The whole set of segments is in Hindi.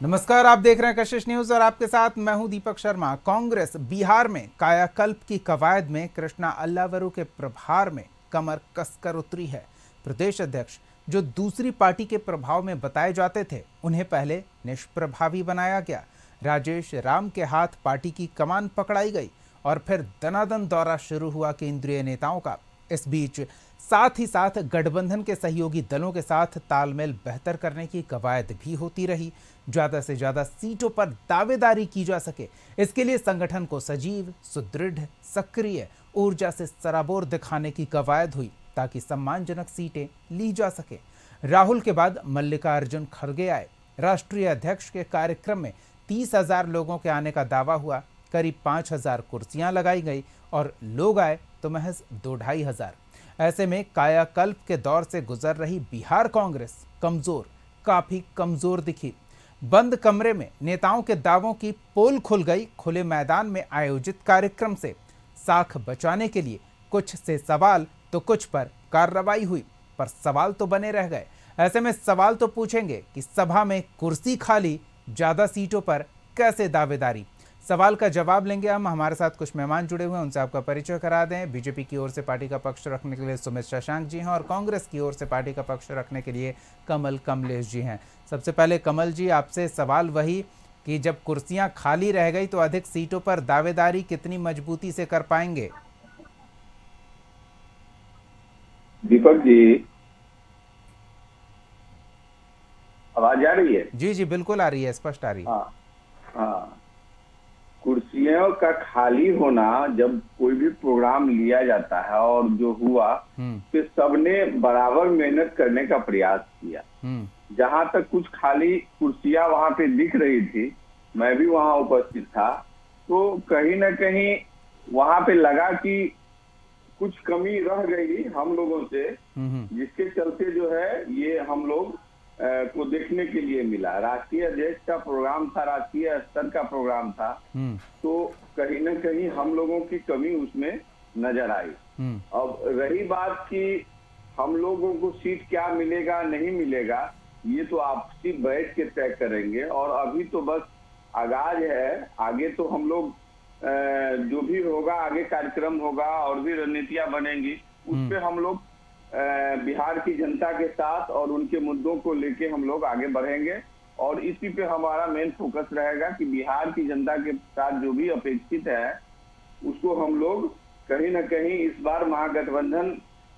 नमस्कार, आप देख रहे हैं कशिश न्यूज और आपके साथ मैं हूं दीपक शर्मा। कांग्रेस बिहार में कायाकल्प की कवायद में कृष्णा अल्लावरू के प्रभार में कमर कसकर उतरी है। प्रदेश अध्यक्ष जो दूसरी पार्टी के प्रभाव में बताए जाते थे, उन्हें पहले निष्प्रभावी बनाया गया। राजेश राम के हाथ पार्टी की कमान पकड़ाई गई और फिर दनादन दौरा शुरू हुआ केंद्रीय नेताओं का। इस बीच साथ ही साथ गठबंधन के सहयोगी दलों के साथ तालमेल बेहतर करने की कवायद भी होती रही। ज्यादा से ज्यादा सीटों पर दावेदारी की जा सके, इसके लिए संगठन को सजीव, सुदृढ़, सक्रिय, ऊर्जा से सराबोर दिखाने की कवायद हुई ताकि सम्मानजनक सीटें ली जा सके। राहुल के बाद मल्लिकार्जुन खड़गे आए। राष्ट्रीय अध्यक्ष के कार्यक्रम में 30,000 लोगों के आने का दावा हुआ। करीब 5,000 कुर्सियां लगाई गई और लोग आए तो महज 2-2,500। ऐसे में कायाकल्प के दौर से गुजर रही बिहार कांग्रेस कमजोर, काफी कमजोर दिखी। बंद कमरे में नेताओं के दावों की पोल खुल गई। खुले मैदान में आयोजित कार्यक्रम से साख बचाने के लिए कुछ से सवाल तो कुछ पर कार्रवाई हुई, पर सवाल तो बने रह गए। ऐसे में सवाल तो पूछेंगे कि सभा में कुर्सी खाली, ज्यादा सीटों पर कैसे दावेदारी। सवाल का जवाब लेंगे हम। हमारे साथ कुछ मेहमान जुड़े हुए हैं, उनसे आपका परिचय करा दें। बीजेपी की ओर से पार्टी का पक्ष रखने के लिए सुमित शशांक जी हैं और कांग्रेस की ओर से पार्टी का पक्ष रखने के लिए कमल कमलेश जी हैं। सबसे पहले कमल जी, आपसे सवाल वही कि जब कुर्सियां खाली रह गई तो अधिक सीटों पर दावेदारी कितनी मजबूती से कर पाएंगे? दीपक जी, आवाज आ रही है? जी जी बिल्कुल आ रही है, स्पष्ट आ रही है। हाँ हाँ, कुर्सियों का खाली होना जब कोई भी प्रोग्राम लिया जाता है और जो हुआ कि सबने बराबर मेहनत करने का प्रयास किया। जहां तक कुछ खाली कुर्सियां वहां पे दिख रही थी, मैं भी वहां उपस्थित था, तो कहीं ना कहीं वहां पे लगा कि कुछ कमी रह गई हम लोगों से, जिसके चलते जो है ये हम लोग को देखने के लिए मिला। राष्ट्रीय अध्यक्ष का प्रोग्राम था, राष्ट्रीय स्तर का प्रोग्राम था, तो कहीं ना कहीं हम लोगों की कमी उसमें नजर आई। अब रही बात कि हम लोगों को सीट क्या मिलेगा नहीं मिलेगा, ये तो आपसी बैठ के तय करेंगे और अभी तो बस आगाज है। आगे तो हम लोग जो भी होगा, आगे कार्यक्रम होगा और भी रणनीतियां बनेंगी, उस पे हम लोग बिहार की जनता के साथ और उनके मुद्दों को लेके हम लोग आगे बढ़ेंगे और इसी पे हमारा मेन फोकस रहेगा कि बिहार की जनता के साथ जो भी अपेक्षित है उसको हम लोग कहीं ना कहीं इस बार महागठबंधन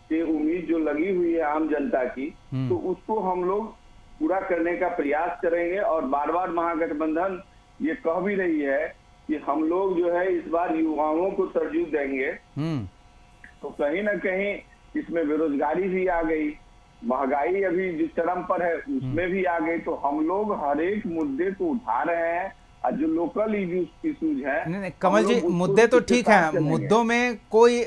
से उम्मीद जो लगी हुई है आम जनता की, तो उसको हम लोग पूरा करने का प्रयास करेंगे। और बार बार महागठबंधन ये कह भी रही है कि हम लोग जो है इस बार युवाओं को तरजीह देंगे। तो कहीं ना कहीं इसमें बेरोजगारी भी आ गई, महंगाई अभी जिस चरम पर है उसमें भी आ गई, तो हम लोग हर एक मुद्दे को उठा रहे हैं और जो लोकल इश्यूज है। नहीं कमल जी, मुद्दे तो ठीक है, मुद्दों में कोई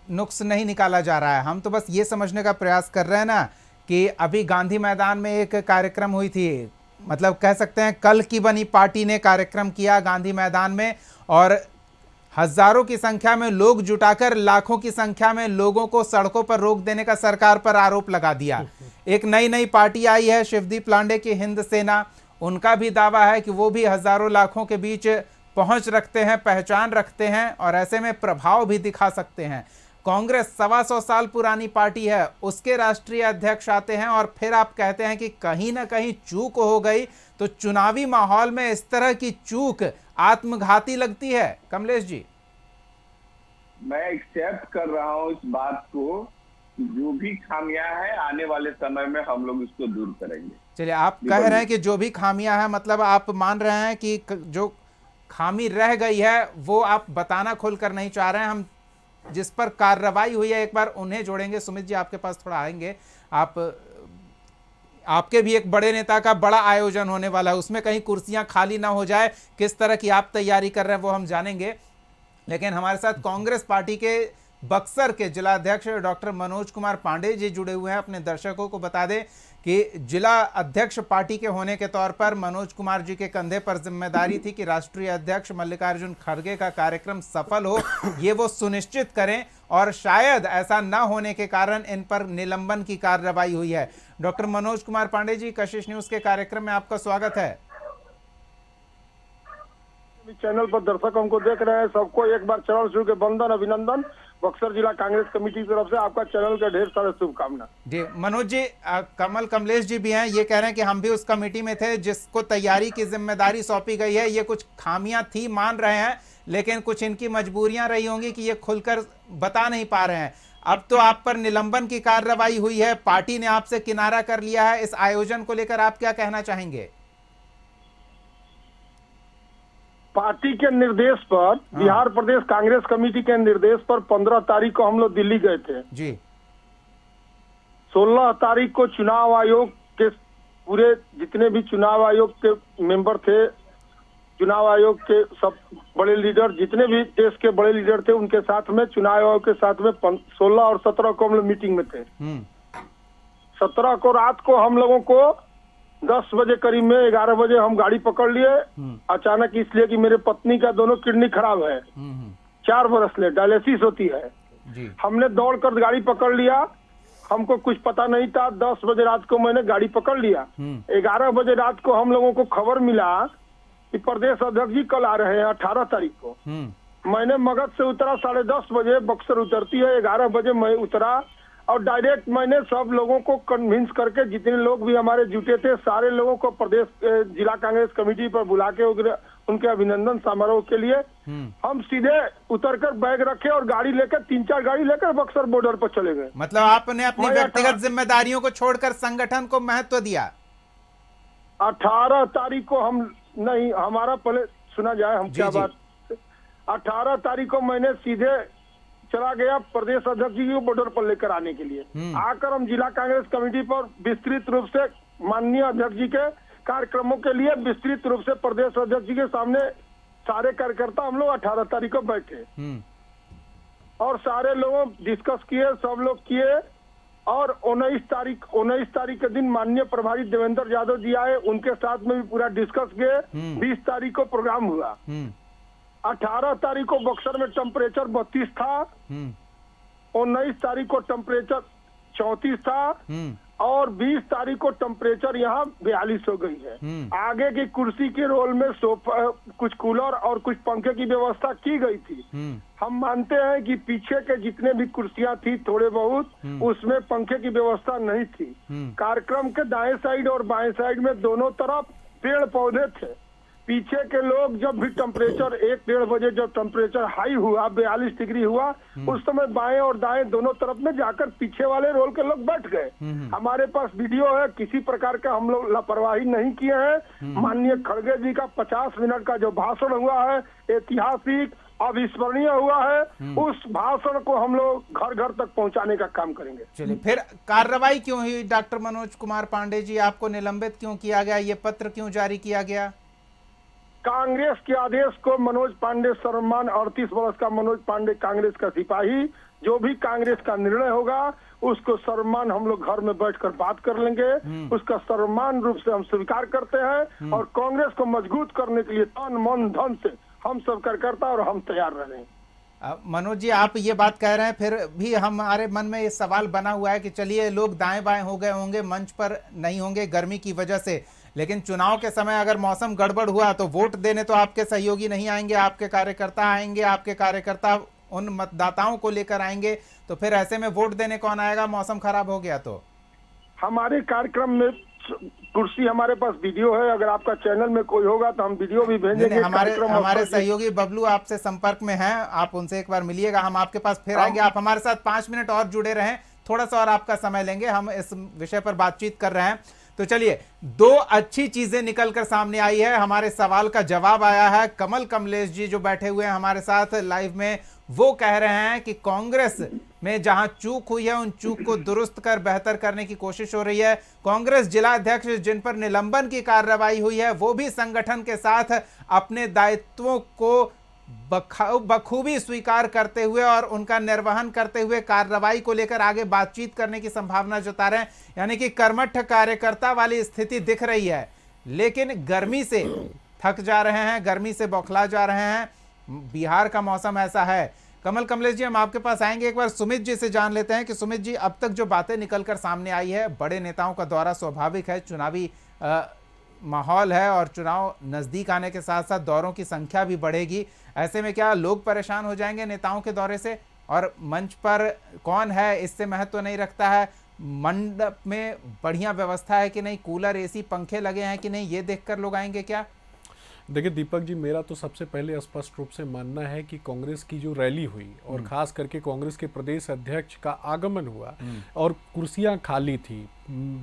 नुक्स नहीं निकाला जा रहा है। हम तो बस ये समझने का प्रयास कर रहे हैं ना कि अभी गांधी मैदान में एक कार्यक्रम हुई थी, मतलब कह सकते हैं कल की बनी पार्टी ने कार्यक्रम किया गांधी मैदान में और हजारों की संख्या में लोग जुटाकर लाखों की संख्या में लोगों को सड़कों पर रोक देने का सरकार पर आरोप लगा दिया। एक नई पार्टी आई है, शिवदीप लांडे की हिंद सेना, उनका भी दावा है कि वो भी हजारों लाखों के बीच पहुंच रखते हैं, पहचान रखते हैं और ऐसे में प्रभाव भी दिखा सकते हैं। कांग्रेस 125 साल पुरानी पार्टी है, उसके राष्ट्रीय अध्यक्ष आते हैं और फिर आप कहते हैं कि कहीं ना कहीं चूक हो गई। तो चुनावी माहौल में इस तरह की चूक आत्मघाती लगती है। कमलेश जी, मैं एक्सेप्ट कर रहा हूं इस बात को, जो भी खामियां हैं आने वाले समय में हम लोग इसको दूर करेंगे। चलिए, आप कह रहे हैं कि जो भी खामियां हैं, मतलब आप मान रहे हैं कि जो खामी रह गई है वो आप बताना खुलकर नहीं चाह रहे हैं। हम जिस पर कार्रवाई हुई है एक बार उन्हें जोड़ेंगे। सुमित जी, आपके पास थोड़ा आएंगे। आपके भी एक बड़े नेता का बड़ा आयोजन होने वाला है, उसमें कहीं कुर्सियां खाली ना हो जाए, किस तरह की आप तैयारी कर रहे हैं वो हम जानेंगे। लेकिन हमारे साथ कांग्रेस पार्टी के बक्सर के जिलाध्यक्ष डॉक्टर मनोज कुमार पांडे जी जुड़े हुए हैं। अपने दर्शकों को बता दें कि जिला अध्यक्ष पार्टी के होने के तौर पर मनोज कुमार जी के कंधे पर जिम्मेदारी थी कि राष्ट्रीय अध्यक्ष मल्लिकार्जुन खड़गे का कार्यक्रम सफल हो, ये वो सुनिश्चित करें, और शायद ऐसा न होने के कारण इन पर निलंबन की कार्रवाई हुई है। डॉक्टर मनोज कुमार पांडे जी, कशिश न्यूज के कार्यक्रम में आपका स्वागत है। चैनल पर दर्शक हमको देख रहे हैं, सबको एक बार चरण छू के वंदन, अभिनंदन। बक्सर जिला कांग्रेस कमेटी की तरफ से आपका चैनल का ढेर सारे शुभकामना। जी मनोज जी, कमल कमलेश जी भी हैं, ये कह रहे हैं कि हम भी उस कमेटी में थे जिसको तैयारी की जिम्मेदारी सौंपी गई है। ये कुछ खामियां थी मान रहे हैं, लेकिन कुछ इनकी मजबूरियां रही होंगी कि ये खुलकर बता नहीं पा रहे हैं। अब तो आप पर निलंबन की कार्रवाई हुई है, पार्टी ने आपसे किनारा कर लिया है। इस आयोजन को लेकर आप क्या कहना चाहेंगे? पार्टी के निर्देश पर, बिहार प्रदेश कांग्रेस कमेटी के निर्देश पर 15 तारीख को हम लोग दिल्ली गए थे जी। 16 तारीख को चुनाव आयोग के पूरे जितने भी चुनाव आयोग के मेंबर थे, चुनाव आयोग के सब बड़े लीडर, जितने भी देश के बड़े लीडर थे, उनके साथ में चुनाव आयोग के साथ में 16 और 17 को हम लोग मीटिंग में थे। 17 को रात को हम लोगों को 10 बजे करीब में, 11 बजे हम गाड़ी पकड़ लिए अचानक, इसलिए कि मेरे पत्नी का दोनों किडनी खराब है, 4 बरस ले डायलिसिस होती है जी। हमने दौड़कर गाड़ी पकड़ लिया, हमको कुछ पता नहीं था। 10 बजे रात को मैंने गाड़ी पकड़ लिया। 11 बजे रात को हम लोगों को खबर मिला कि प्रदेश अध्यक्ष जी कल आ रहे हैं 18 तारीख को। मैंने मगध से उतरा 10:30 बजे, बक्सर उतरती है 11 बजे मैं उतरा, और डायरेक्ट मैंने सब लोगों को कन्विंस करके, जितने लोग भी हमारे जुटे थे, सारे लोगों को प्रदेश जिला कांग्रेस कमेटी पर बुला के उनके अभिनंदन समारोह के लिए हम सीधे उतरकर बैग रखे और गाड़ी लेकर 3-4 गाड़ी लेकर बक्सर बॉर्डर पर चले गए। मतलब आपने अपनी व्यक्तिगत जिम्मेदारियों को छोड़कर संगठन को महत्व दिया। 18 तारीख को हम नहीं, हमारा पहले सुना जाए हम क्या बात। 18 तारीख को मैंने सीधे चला गया प्रदेश अध्यक्ष जी को बॉर्डर पर लेकर आने के लिए। आकर हम जिला कांग्रेस कमेटी पर विस्तृत रूप से माननीय अध्यक्ष जी के कार्यक्रमों के लिए विस्तृत रूप से प्रदेश अध्यक्ष जी के सामने सारे कार्यकर्ता हम लोग 18 तारीख को बैठे और सारे लोगों डिस्कस किए, सब लोग किए। और 19 तारीख के दिन माननीय प्रभारी देवेंद्र यादव जी आए, उनके साथ में भी पूरा डिस्कस किए। 20 तारीख को प्रोग्राम हुआ। 18 तारीख को बक्सर में टेम्परेचर 32 था, 19 तारीख को टेम्परेचर 34 था, और 20 तारीख को टेम्परेचर यहाँ 42 हो गई है। आगे की कुर्सी के रोल में सोफा, कुछ कूलर और कुछ पंखे की व्यवस्था की गई थी। हम मानते हैं कि पीछे के जितने भी कुर्सियां थी थोड़े बहुत, उसमें पंखे की व्यवस्था नहीं थी। कार्यक्रम के दाएं साइड और बाएं साइड में दोनों तरफ पेड़ पौधे थे। पीछे के लोग जब भी टेम्परेचर 1-1:30 बजे जब टेम्परेचर हाई हुआ, 42 डिग्री हुआ, उस समय बाएं और दाएं दोनों तरफ में जाकर पीछे वाले रोल के लोग बैठ गए। हमारे पास वीडियो है, किसी प्रकार का हम लोग लापरवाही नहीं किए हैं। माननीय खड़गे जी का 50 मिनट का जो भाषण हुआ है, ऐतिहासिक अविस्मरणीय हुआ है। उस भाषण को हम लोग घर घर तक पहुंचाने का काम करेंगे। चलिए, फिर कार्रवाई क्यों हुई डॉक्टर मनोज कुमार पांडे जी? आपको निलंबित क्यों किया गया? ये पत्र क्यों जारी किया गया? कांग्रेस के आदेश को मनोज पांडे सम्मान, 38 वर्ष का मनोज पांडे कांग्रेस का सिपाही, जो भी कांग्रेस का निर्णय होगा उसको सम्मान हम लोग घर में बैठकर बात कर लेंगे। उसका सम्मान रूप से हम स्वीकार करते हैं और कांग्रेस को मजबूत करने के लिए तन मन धन से हम सब कार्यकर्ता और हम तैयार रह रहे हैं। मनोज जी, आप ये बात कह रहे हैं, फिर भी हमारे मन में ये सवाल बना हुआ है कि चलिए लोग दाएं बाएं हो गए होंगे, मंच पर नहीं होंगे गर्मी की वजह से, लेकिन चुनाव के समय अगर मौसम गड़बड़ हुआ तो वोट देने तो आपके सहयोगी नहीं आएंगे, आपके कार्यकर्ता आएंगे, आपके कार्यकर्ता उन मतदाताओं को लेकर आएंगे, तो फिर ऐसे में वोट देने कौन आएगा? मौसम खराब हो गया तो। हमारे कार्यक्रम में कुर्सी, हमारे पास वीडियो है, अगर आपका चैनल में कोई होगा तो हम वीडियो भी भेजेंगे। हमारे सहयोगी बबलू आपसे संपर्क में हैं, आप उनसे एक बार मिलिएगा, हम आपके पास फिर आएंगे। आप हमारे साथ 5 मिनट और जुड़े रहें, थोड़ा सा और आपका समय लेंगे, हम इस विषय पर बातचीत कर रहे हैं। तो चलिए, 2 अच्छी चीजें निकलकर सामने आई है, हमारे सवाल का जवाब आया है। कमल कमलेश जी जो बैठे हुए हैं हमारे साथ लाइव में, वो कह रहे हैं कि कांग्रेस में जहां चूक हुई है उन चूक को दुरुस्त कर बेहतर करने की कोशिश हो रही है। कांग्रेस जिला अध्यक्ष जिन पर निलंबन की कार्रवाई हुई है वो भी संगठन के साथ अपने दायित्वों को बखूबी स्वीकार करते हुए और उनका निर्वहन करते हुए कार्रवाई को लेकर आगे बातचीत करने की संभावना जता रहे हैं। यानी कि कर्मठ कार्यकर्ता वाली स्थिति दिख रही है, लेकिन गर्मी से थक जा रहे हैं, गर्मी से बौखला जा रहे हैं। बिहार का मौसम ऐसा है। कमलेश जी, हम आपके पास आएंगे। एक बार सुमित जी से जान लेते हैं कि सुमित जी, अब तक जो बातें निकलकर सामने आई है, बड़े नेताओं का दौरा स्वाभाविक है, चुनावी माहौल है और चुनाव नजदीक आने के साथ साथ दौरों की संख्या भी बढ़ेगी। ऐसे में क्या लोग परेशान हो जाएंगे नेताओं के दौरे से? और मंच पर कौन है इससे महत्व नहीं रखता है, मंडप में बढ़िया व्यवस्था है कि नहीं, कूलर, एसी, पंखे लगे हैं कि नहीं, ये देखकर लोग आएंगे क्या? देखिए दीपक जी, मेरा तो सबसे पहले स्पष्ट रूप से मानना है कि कांग्रेस की जो रैली हुई और खास करके कांग्रेस के प्रदेश अध्यक्ष का आगमन हुआ और कुर्सियां खाली थी,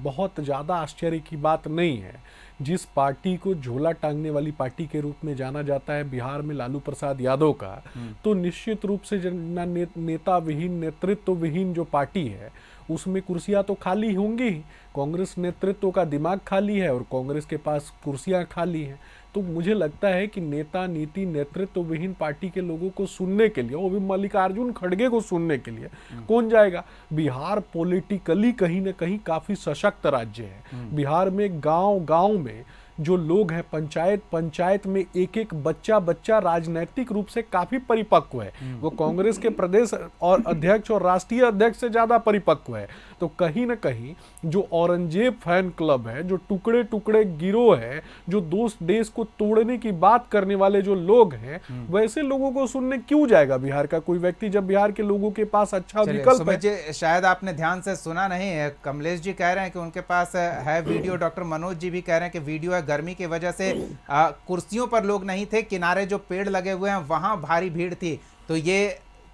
बहुत ज़्यादा आश्चर्य की बात नहीं है। जिस पार्टी को झोला टांगने वाली पार्टी के रूप में जाना जाता है बिहार में लालू प्रसाद यादव का, तो निश्चित रूप से नेता विहीन, नेतृत्व विहीन जो पार्टी है उसमें कुर्सियां तो खाली होंगी। कांग्रेस नेतृत्व का दिमाग खाली है और कांग्रेस के पास कुर्सियां खाली हैं। तो मुझे लगता है कि नेता, नीति, नेतृत्व विहीन पार्टी के लोगों को सुनने के लिए, वो भी मल्लिकार्जुन खड़गे को सुनने के लिए कौन जाएगा? बिहार पॉलिटिकली कहीं ना कहीं काफी सशक्त राज्य है। बिहार में गांव गांव में जो लोग हैं, पंचायत में एक एक बच्चा राजनैतिक रूप से काफी परिपक्व है। वो कांग्रेस के प्रदेश और अध्यक्ष और राष्ट्रीय अध्यक्ष से ज्यादा परिपक्व है। तो कहीं ना कहीं जो औरंगजेब फैन क्लब है, जो टुकड़े टुकड़े गिरोह है, जो देश को तोड़ने की बात करने वाले जो लोग हैं, वैसे लोगों को सुनने क्यों जाएगा बिहार का कोई व्यक्ति, जब बिहार के लोगों के पास अच्छा विकल्प है? शायद आपने ध्यान से सुना नहीं है, कमलेश जी कह रहे हैं कि उनके पास है वीडियो, डॉक्टर मनोज जी भी कह रहे हैं कि वीडियो है। गर्मी की वजह से कुर्सियों पर लोग नहीं थे, किनारे जो पेड़ लगे हुए हैं वहां भारी भीड़ थी। तो ये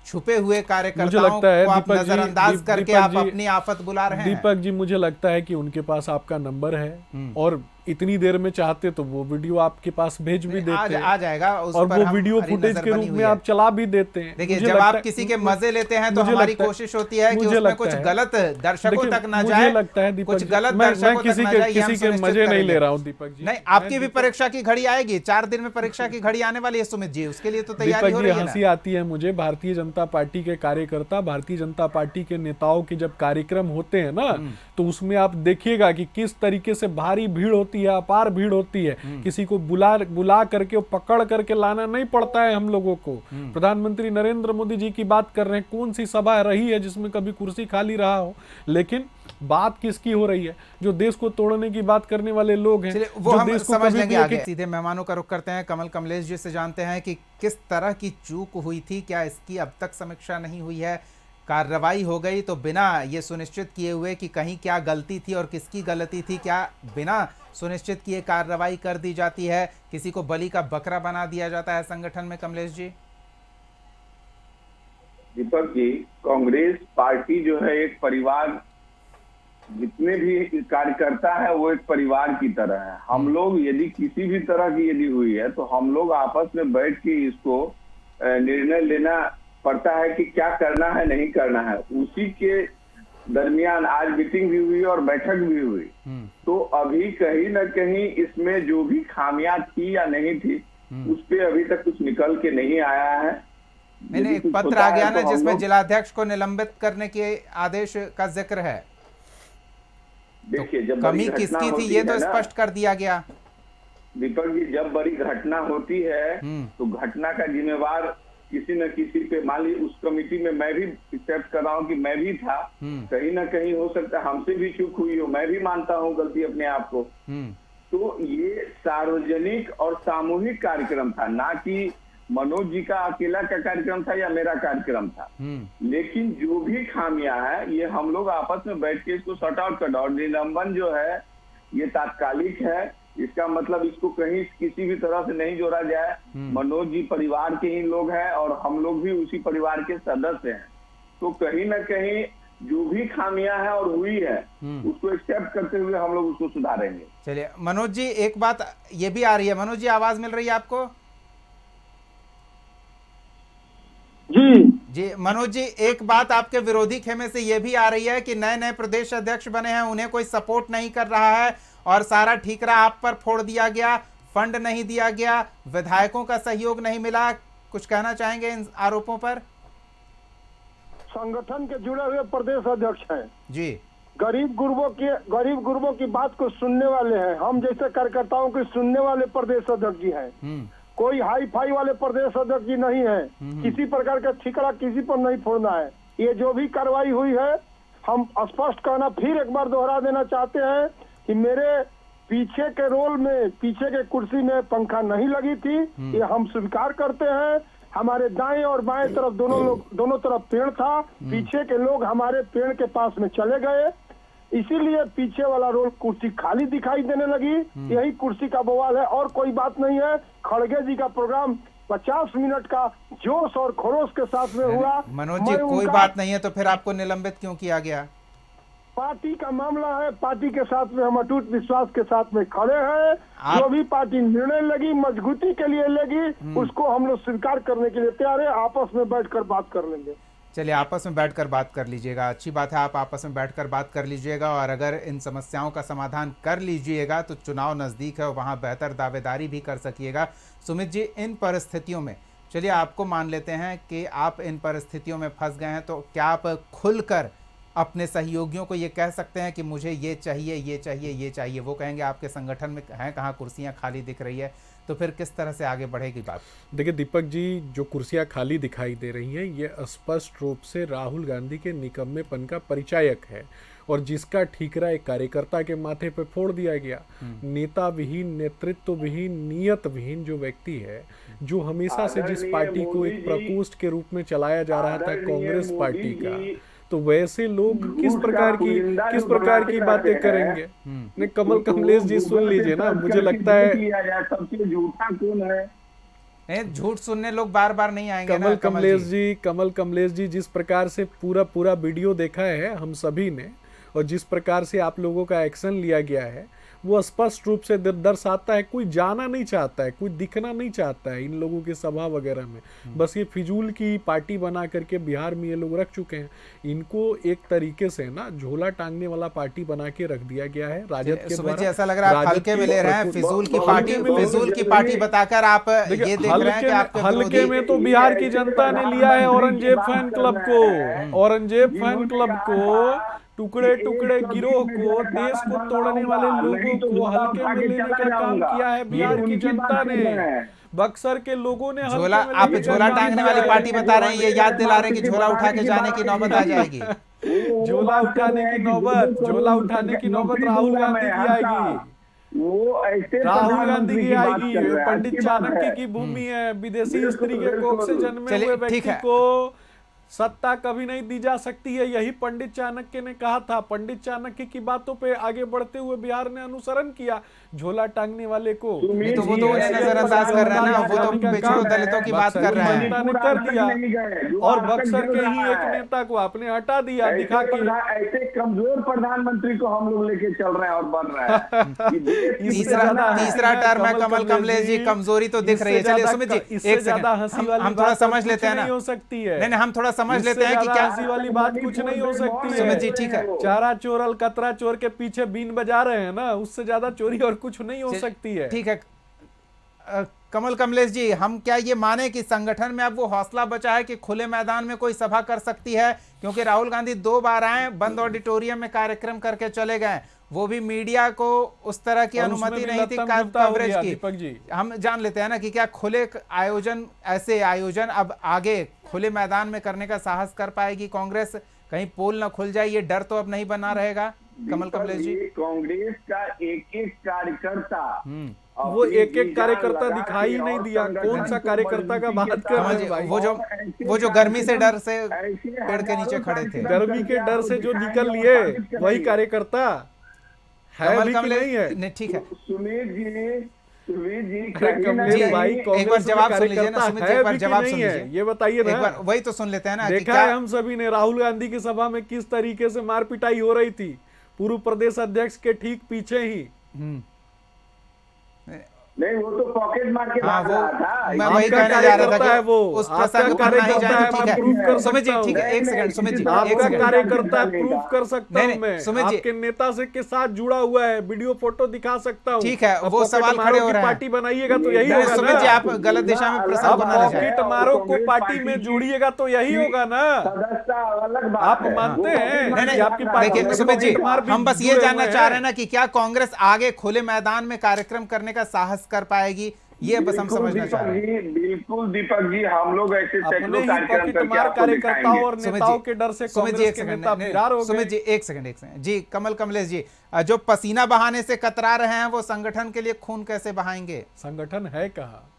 छुपे हुए कार्यकर्ताओं को आप नजरअंदाज करके आप अपनी आफत बुला रहे हैं। दीपक जी, मुझे लगता है कि उनके पास आपका नंबर है और इतनी देर में चाहते तो वो वीडियो आपके पास भेज भी देते हैं, आ जाएगा उस और पर वो वीडियो फुटेज के रूप में आप चला भी देते हैं। देखिए, जब आप किसी के मजे लेते हैं तो हमारी कोशिश होती है कि उसमें कुछ गलत दर्शकों तक ना जाए। मुझे लगता है कुछ गलत दर्शकों तक ना जाए, किसी के मजे नहीं ले रहा हूँ दीपक जी। नहीं, आपकी भी परीक्षा की घड़ी आएगी, 4 दिन में परीक्षा की घड़ी आने वाली है सुमित जी, उसके लिए तो तैयारी हो रही है। हंसी आती है मुझे, भारतीय जनता पार्टी के कार्यकर्ता, भारतीय जनता पार्टी के नेताओं के जब कार्यक्रम होते हैं ना, तो उसमें आप देखिएगा कि किस तरीके से भारी भीड़ होती है, अपार भीड़ होती है। किसी को बुला करके पकड़ करके लाना नहीं पड़ता है हम लोगों को। प्रधानमंत्री नरेंद्र मोदी जी की बात कर रहे हैं, कौन सी सभा रही है जिसमें कभी कुर्सी खाली रहा हो? लेकिन बात किसकी हो रही है? जो देश को तोड़ने की बात करने वाले लोग हैं, वो हम समझ लेंगे आगे। सीधे मेहमानों का रुख करते हैं, कमलेश जी से जानते हैं कि किस तरह की चूक हुई थी, क्या इसकी अब तक समीक्षा नहीं हुई है? कार्रवाई हो गई तो बिना ये सुनिश्चित किए हुए कि कहीं क्या गलती थी और किसकी गलती थी, क्या बिना सुनिश्चित किए कार्रवाई कर दी जाती है? किसी को बलि का बकरा बना दिया जाता है संगठन में? कमलेश जी। दीपक जी, कांग्रेस पार्टी जो है एक परिवार, जितने भी कार्यकर्ता है वो एक परिवार की तरह है। हम लोग यदि किसी भी तरह की यदि हुई है तो हम लोग आपस में बैठ के इसको निर्णय लेना पड़ता है कि क्या करना है, नहीं करना है। उसी के दरमियान आज मीटिंग भी हुई और बैठक भी हुई। तो अभी कहीं ना कहीं इसमें जो भी खामियां थी या नहीं थी, उस पे अभी तक कुछ निकल के नहीं आया है। मैंने एक पत्र आ गया ना जिसमें जिलाध्यक्ष को निलंबित करने के आदेश का जिक्र है। देखिए, जब कमी किसकी थी ये तो स्पष्ट कर दिया गया। दीपक जी, जब बड़ी घटना होती है तो घटना का जिम्मेवार किसी न किसी पे, मान ली उस कमेटी में मैं भी एक्सेप्ट कर रहा हूँ कि मैं भी था, कहीं ना कहीं हो सकता है हमसे भी चूक हुई हो, मैं भी मानता हूँ गलती अपने आप को। तो ये सार्वजनिक और सामूहिक कार्यक्रम था, ना कि मनोज जी का अकेला का कार्यक्रम था या मेरा कार्यक्रम था। लेकिन जो भी खामियां है ये हम लोग आपस में बैठ के इसको सॉर्ट आउट कर, और निलंबन जो है ये तात्कालिक है। इसका मतलब इसको कहीं किसी भी तरह से नहीं जोड़ा जाए। मनोज जी परिवार के ही लोग हैं और हम लोग भी उसी परिवार के सदस्य हैं। तो कहीं ना कहीं जो भी खामियां हैं और हुई है उसको एक्सेप्ट करते हुए हम लोग उसको सुधारेंगे। चलिए मनोज जी, एक बात ये भी आ रही है, मनोज जी आवाज मिल रही है आपको? जी मनोज जी, एक बात आपके विरोधी खेमे से यह भी आ रही है कि नए नए प्रदेश अध्यक्ष बने हैं, उन्हें कोई सपोर्ट नहीं कर रहा है और सारा ठीकरा आप पर फोड़ दिया गया, फंड नहीं दिया गया, विधायकों का सहयोग नहीं मिला, कुछ कहना चाहेंगे इन आरोपों पर? संगठन के जुड़े हुए प्रदेश अध्यक्ष हैं जी, गरीब गुरबों की बात को सुनने वाले हैं, हम जैसे कार्यकर्ताओं की सुनने वाले प्रदेश अध्यक्ष जी हैं। कोई हाई फाई वाले प्रदेश अध्यक्ष जी नहीं है। किसी प्रकार का ठिकरा किसी पर नहीं फोड़ना है। ये जो भी कार्रवाई हुई है, हम स्पष्ट कहना फिर एक बार दोहरा देना चाहते हैं कि मेरे पीछे के रोल में, पीछे के कुर्सी में पंखा नहीं लगी थी, ये हम स्वीकार करते हैं। हमारे दाएं और बाएं तरफ दोनों तरफ पेड़ था, पीछे के लोग हमारे पेड़ के पास में चले गए, इसीलिए पीछे वाला रोल कुर्सी खाली दिखाई देने लगी। यही कुर्सी का बवाल है और कोई बात नहीं है। खड़गे जी का प्रोग्राम 50 मिनट का जोश और खरोश के साथ में हुआ। मनोज जी, कोई बात नहीं है तो फिर आपको निलंबित क्यों किया गया? पार्टी का मामला है, पार्टी के साथ में हम अटूट विश्वास के साथ में खड़े हैं। जो भी पार्टी निर्णय लेगी, मजबूती के लिए लेगी, उसको हम लोग स्वीकार करने के लिए तैयार है। आपस में बैठकर बात कर लेंगे। चलिए, आपस में बैठकर बात कर लीजिएगा, अच्छी बात है, आप आपस में बैठकर बात कर लीजिएगा और अगर इन समस्याओं का समाधान कर लीजिएगा तो चुनाव नज़दीक है, वहाँ बेहतर दावेदारी भी कर सकिएगा। सुमित जी, इन परिस्थितियों में चलिए आपको मान लेते हैं कि आप इन परिस्थितियों में फंस गए हैं, तो क्या आप खुलकर अपने सहयोगियों को ये कह सकते हैं कि मुझे ये चाहिए, ये चाहिए, ये चाहिए? वो कहेंगे आपके संगठन में हैं कहाँ, कुर्सियाँ खाली दिख रही है, तो फिर किस तरह से आगे बढ़ेगी बात? देखिए दीपक जी, जो कुर्सियां खाली दिखाई दे रही हैं, ये स्पष्ट रूप से राहुल गांधी के निकम्मेपन का परिचायक है और जिसका ठीकरा एक कार्यकर्ता के माथे पे फोड़ दिया गया। नेता विहीन, नेतृत्व विहीन, नियत विहीन जो व्यक्ति है, जो हमेशा से जिस पार्टी को एक प्रकोष्ठ के रूप में चलाया जा रहा था, कांग्रेस पार्टी का, तो वैसे लोग किस प्रकार की बातें करेंगे? ने कमल कमलेश जी सुन लीजिए ना, मुझे लगता है सबसे झूठा कौन है? झूठ सुनने लोग बार बार नहीं आएंगे। कमल कमलेश जी जिस प्रकार से पूरा वीडियो देखा है हम सभी ने, और जिस प्रकार से आप लोगों का एक्शन लिया गया है, वो स्पष्ट रूप से दर्शाता है कोई जाना नहीं चाहता है, कोई दिखना नहीं चाहता है इन लोगों की सभा वगैरह में। बस ये फिजूल की पार्टी बना करके बिहार में ये लोग रख चुके हैं। इनको एक तरीके से ना झोला टांगने वाला पार्टी बना के रख दिया गया है राजद के द्वारा। ऐसा लग रहा है आप हल्के में ले रहे हैं, फिजूल की पार्टी बताकर आप ये देख रहे हैं कि आपके हल्के में तो बिहार की जनता ने लिया है औरंगजेब फैन क्लब को, टुकड़े टुकड़े गिरोह को, देश को तोड़ने वाले लोगों को हल्के में लेने का काम किया है बिहार की जनता ने। बक्सर के लोगों ने झोला, आप झोला टांगने वाली पार्टी बता रहे हैं, ये याद दिला रहे हैं कि झोला उठा के जाने की नौबत आ जाएगी। झोला उठाने की नौबत राहुल गांधी की आएगी। वो ऐसे राहुल गांधी की आएगी। पंडित चाणक्य की भूमि है, विदेशी स्त्री के कोख से जन्मे हुए व्यक्ति को सत्ता कभी नहीं दी जा सकती है, यही पंडित चाणक्य ने कहा था। पंडित चाणक्य की बातों पे आगे बढ़ते हुए बिहार ने अनुसरण किया झोला टांगने वाले को। तो वो तो उन्हें नजरअंदाज कर रहे हैं ना, वो तो पिछड़ों दलितों की बात कर रहे हैं। ने कर दिया और बक्सर के ही एक नेता को आपने हटा दिया दिखा के। ऐसे कमजोर प्रधानमंत्री को हम लोग लेके चल रहे हैं और बन रहे हैं। तीसरा टर्म है कमल कमलेश जी, कमजोरी तो दिख रही है। चलिए सुमित जी, एक ज्यादा हंसी वाली हम थोड़ा समझ लेते हैं ना, हो सकती है। नहीं, हम थोड़ा समझ लेते हैं कि क्या हंसी वाली बात कुछ नहीं हो सकती है। सुमित जी ठीक है, चारा चोर अलकतरा चोर के पीछे बीन बजा रहे हैं ना, उससे ज्यादा चोरी और कुछ नहीं हो सकती है। ठीक है कमल कमलेश जी, हम क्या ये माने कि संगठन में अब वो हौसला बचा है कि खुले मैदान में कोई सभा कर सकती है? क्योंकि राहुल गांधी 2 बार आए, बंद ऑडिटोरियम में कार्यक्रम करके चले गए, वो भी मीडिया को उस तरह की अनुमति नहीं थी कवरेज की। हम जान लेते हैं ना कि क्या खुले ऐसे आयोजन अब आगे खुले मैदान में करने का साहस कर पाएगी कांग्रेस? कहीं पोल ना खुल जाए, ये डर तो अब नहीं बना रहेगा कमल कमलेश जी? कांग्रेस का एक कार्यकर्ता, वो एक कार्यकर्ता दिखाई नहीं दिया। कौन सा कार्यकर्ता का बात कर रहे हैं भाई? वो जो गर्मी से डर से पेड़ के नीचे खड़े थे, गर्मी के डर से जो निकल लिए, वही कार्यकर्ता है भी कि नहीं है? ठीक है सुमित जी भाई, एक बार जवाब सुन लीजिए ना सुमित जी, एक बार जवाब सुन लीजिए, ये बताइए ना। एक बार वही तो सुन लेते हैं ना। देखा है हम सभी ने राहुल गांधी की सभा में किस तरीके से मार पिटाई हो रही थी, पूर्व प्रदेश अध्यक्ष के ठीक पीछे ही। नहीं, वो तो पॉकेट मार के हाँ, भाग वो रहा था। मैं वही आपका कहने जा रहा था कार्यकर्ता है कि वो, उस आपका प्रसंग पर नहीं कार्यकर्ता जाए है, तो मैं ठीक प्रूव है। कर सुमित जी सकता ठीक है, हूँ। एक सेकंड सुमित जी, एक आपका सेकंड। कार्यकर्ता है, नहीं प्रूफ था। कर सकता नहीं, हूं नहीं, मैं, सुमित जी। आपके नेता से के साथ जुड़ा हुआ है, वीडियो फोटो दिखा सकता हूं। ठीक है, अब वो पॉकेट सवाल मारो खड़े हो की रहे हैं। पार्टी बनाइएगा तो यही नहीं, होगा सुमित जी, ना। आप गलत दिशा में प्रसंग अब को ना ले जाए। पॉकेट मारो को पार्टी में जोड़िएगा तो यही होगा ना। सदस्यता अलग बात आप है। मानते वो हैं पॉकेट मार नहीं के नहीं, आपकी भाग रहा पार्टी था। देखिए में सुमित जी, पॉकेट मार भी हम बस ये जुड़े जानना हुए चाह हैं। रहे हैं ना कि क्या कांग्रेस आगे खुले मैदान में कार्यक्रम करने का साहस कर पाएगी, ये बस हम समझना चाह रहे हैं। बिल्कुल दीपक जी, हम लोग ऐसे अपने सैकड़ों ही कार्यक्रम पॉकेट करके मार आपको कार्यकर्ताओं दिखाएंगे। और सुमित नेताओं जी, के डर से सुमित जी कांग्रेस एक के सेकंड, नेता नहीं, फरार हो सुमित गए। जी एक सेकंड जी, कमलेश जी, जो पसीना बहाने से कतरा रहे हैं वो संगठन के लिए खून कैसे बहाएंगे? संगठन है कहाँ?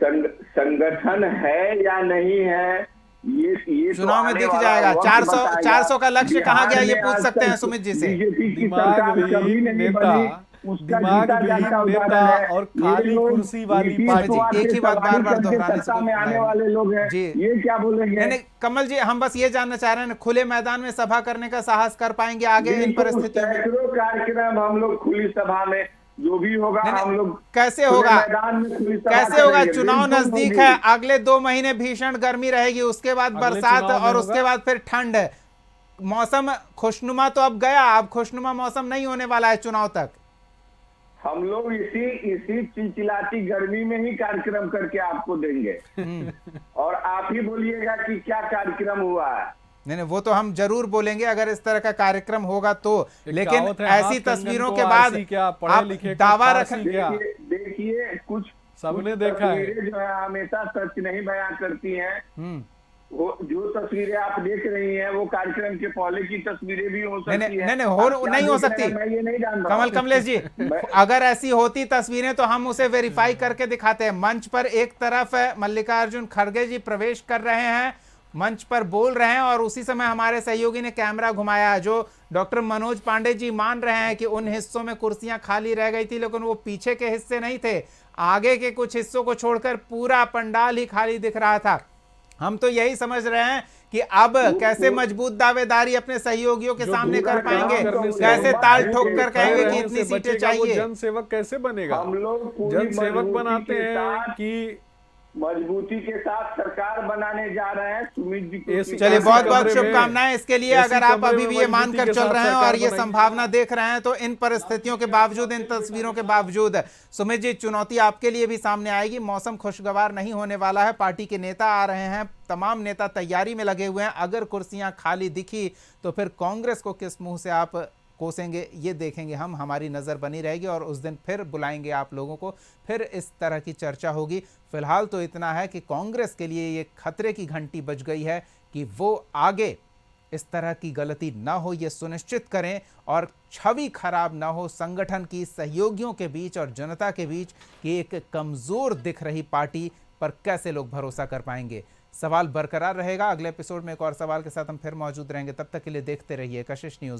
संगठन है या नहीं है, ये तो चुनाव में आने दिख वाला जाएगा। वक्त 400 बताएगा। 400 का लक्ष्य कहाँ गया, ये बिहार में पूछ आज सकते हैं तक सुमित जी से। बीजेपी की दिमाग सरकार कभी विहीन नहीं नेता, बनी, उसका दिमाग जीता विहीन जागता नेता उदाहरण है। और ये खाली लोग कुर्सी वाली नीतीश पार्टी। कुमार एक से ही बात सवारी बार-बार करके दोहराने से सत्ता कोई में फायदा आने नहीं। वाले लोग हैं, जी। ये क्या बोलेंगे? नहीं नहीं, कमल जी, हम बस ये जानना चाह रहे हैं, खुले मैदान में सभा करने का साहस कर पाएंगे आगे इन बिल्कुल, परिस्थितियों में? सैकड़ों कार्यक्रम हम लोग खुली सभा में, जो भी होगा नहीं, नहीं, हम लोग कैसे खुले होगा? मैदान में खुली सभा कैसे होगा? करेंगे। चुनाव बिल्कुल नजदीक होगी। है, अगले 2 महीने भीषण गर्मी रहेगी, उसके बाद अगले बरसात चुनाव में और उसके होगा। बाद फिर ठंड। मौसम खुशनुमा तो अब गया, अब खुशनुमा मौसम नहीं होने वाला है चुनाव तक। हम लोग इसी चिलचिलाती गर्मी में ही कार्यक्रम करके आपको देंगे, और आप ही बोलिएगा कि क्या कार्यक्रम हुआ है। नहीं नहीं, वो तो हम जरूर बोलेंगे अगर इस तरह का कार्यक्रम होगा तो, एक लेकिन कहावत है, ऐसी हाथ कंगन तस्वीरों को के बाद आरसी क्या, पढ़े आप लिखे को दावा फारसी रख क्या? देखिए कुछ सबने कुछ देखा है। तस्वीरें जो है हमेशा सच नहीं बयां करती हैं। वो जो तस्वीरें आप देख रही हैं वो कार्यक्रम के पहले की तस्वीरें भी हो सकती नहीं हैं। नहीं नहीं, आप क्या नहीं हो देख रहे सकती। हैं, मैं ये नहीं जान रहा हूं। कमलेश जी, अगर ऐसी होती तस्वीरें तो हम उसे वेरीफाई करके दिखाते हैं। मंच पर एक तरफ मल्लिकार्जुन खड़गे जी प्रवेश कर रहे हैं, मंच पर बोल रहे हैं, और उसी समय हमारे सहयोगी ने कैमरा घुमाया। जो डॉक्टर मनोज पांडे जी मान रहे हैं कि उन हिस्सों में कुर्सियां खाली रह गई थी, लेकिन वो पीछे के हिस्से नहीं थे, आगे के कुछ हिस्सों को छोड़कर पूरा पंडाल ही खाली दिख रहा था। हम तो यही समझ रहे हैं कि अब कैसे मजबूत दावेदारी अपने सहयोगियों के सामने कर पाएंगे, कैसे ताल ठोक कर कहेंगे कि इतनी सीटें चाहिए। जन सेवक कैसे बनेगा? हम लोग पूरी जन सेवक मजबूती बनाते के हैं साथ- कि मजबूती के साथ सरकार बनाने जा रहे हैं। सुमित जी को ऐसी- चलिए, ऐसी बहुत बहुत कमरे में- शुभकामनाएं इसके लिए। ऐसी अगर आप कमरे अभी में भी ये मजबूती मानकर के चल साथ रहे हैं सरकार और ये बनाएगी। संभावना देख रहे हैं, तो इन परिस्थितियों के बावजूद, इन तस्वीरों के बावजूद सुमित जी, चुनौती आपके लिए भी सामने आएगी। मौसम खुशगवार नहीं होने वाला है, पार्टी के नेता आ रहे हैं, तमाम नेता तैयारी में लगे हुए हैं। अगर कुर्सियां खाली दिखी तो फिर कांग्रेस को किस मुंह से आप कोसेंगे, ये देखेंगे हम। हमारी नज़र बनी रहेगी और उस दिन फिर बुलाएंगे आप लोगों को, फिर इस तरह की चर्चा होगी। फिलहाल तो इतना है कि कांग्रेस के लिए ये खतरे की घंटी बज गई है कि वो आगे इस तरह की गलती ना हो, ये सुनिश्चित करें, और छवि खराब ना हो संगठन की, सहयोगियों के बीच और जनता के बीच, कि एक कमज़ोर दिख रही पार्टी पर कैसे लोग भरोसा कर पाएंगे। सवाल बरकरार रहेगा। अगले एपिसोड में एक और सवाल के साथ हम फिर मौजूद रहेंगे। तब तक के लिए देखते रहिए कशिश न्यूज़।